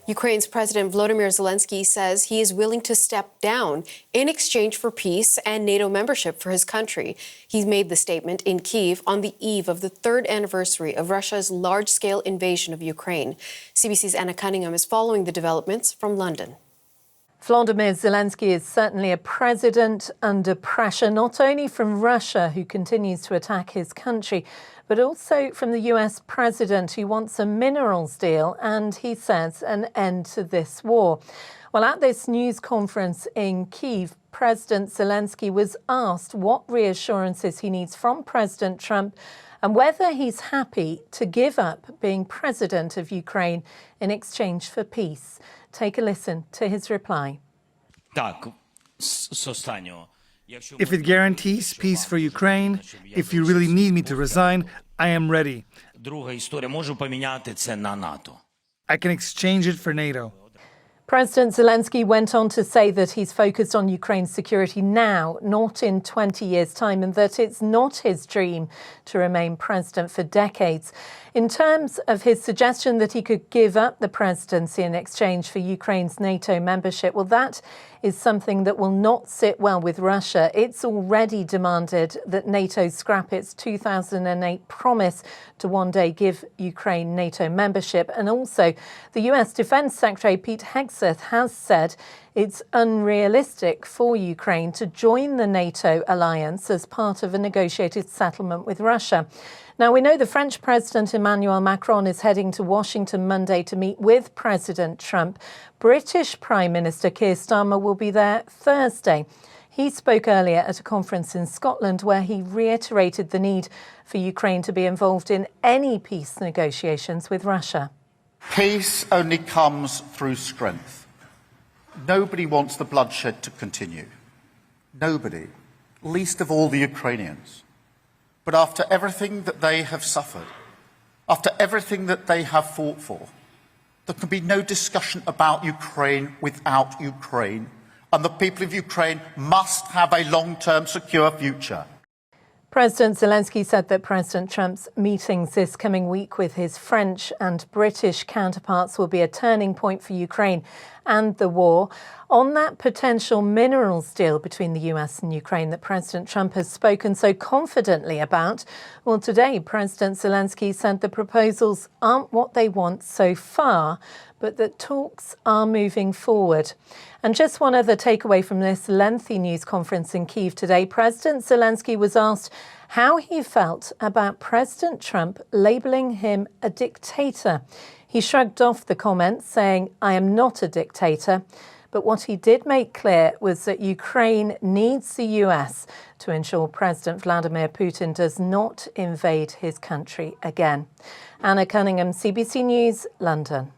Ukraine's President Volodymyr Zelenskyy says he is willing to step down in exchange for peace and NATO membership for his country. He made the statement in Kyiv on the eve of the third anniversary of Russia's large-scale invasion of Ukraine. CBC's Anna Cunningham is following the developments from London. Volodymyr Zelenskyy is certainly a president under pressure, not only from Russia, who continues to attack his country, but also from the US president, who wants a minerals deal and, he says, an end to this war. Well, at this news conference in Kyiv, President Zelenskyy was asked what reassurances he needs from President Trump and whether he's happy to give up being president of Ukraine in exchange for peace. Take a listen to his reply. If it guarantees peace for Ukraine, if you really need me to resign, I am ready. I can exchange it for NATO. President Zelenskyy went on to say that he's focused on Ukraine's security now, not in 20 years' time, and that it's not his dream to remain president for decades. In terms of his suggestion that he could give up the presidency in exchange for Ukraine's NATO membership, well, that is something that will not sit well with Russia. It's already demanded that NATO scrap its 2008 promise to one day give Ukraine NATO membership. And also, the US Defense Secretary Pete Hegseth has said it's unrealistic for Ukraine to join the NATO alliance as part of a negotiated settlement with Russia. Now, we know the French President Emmanuel Macron is heading to Washington Monday to meet with President Trump. British Prime Minister Keir Starmer will be there Thursday. He spoke earlier at a conference in Scotland where he reiterated the need for Ukraine to be involved in any peace negotiations with Russia. Peace only comes through strength. Nobody wants the bloodshed to continue. Nobody, least of all the Ukrainians. But after everything that they have suffered, after everything that they have fought for, there can be no discussion about Ukraine without Ukraine, and the people of Ukraine must have a long-term secure future. President Zelenskyy said that President Trump's meetings this coming week with his French and British counterparts will be a turning point for Ukraine and the war. On that potential minerals deal between the US and Ukraine that President Trump has spoken so confidently about, well, today President Zelenskyy said the proposals aren't what they want so far, but that talks are moving forward. And just one other takeaway from this lengthy news conference in Kyiv today, President Zelenskyy was asked how he felt about President Trump labelling him a dictator. He shrugged off the comments, saying, "I am not a dictator." But what he did make clear was that Ukraine needs the US to ensure President Vladimir Putin does not invade his country again. Anna Cunningham, CBC News, London.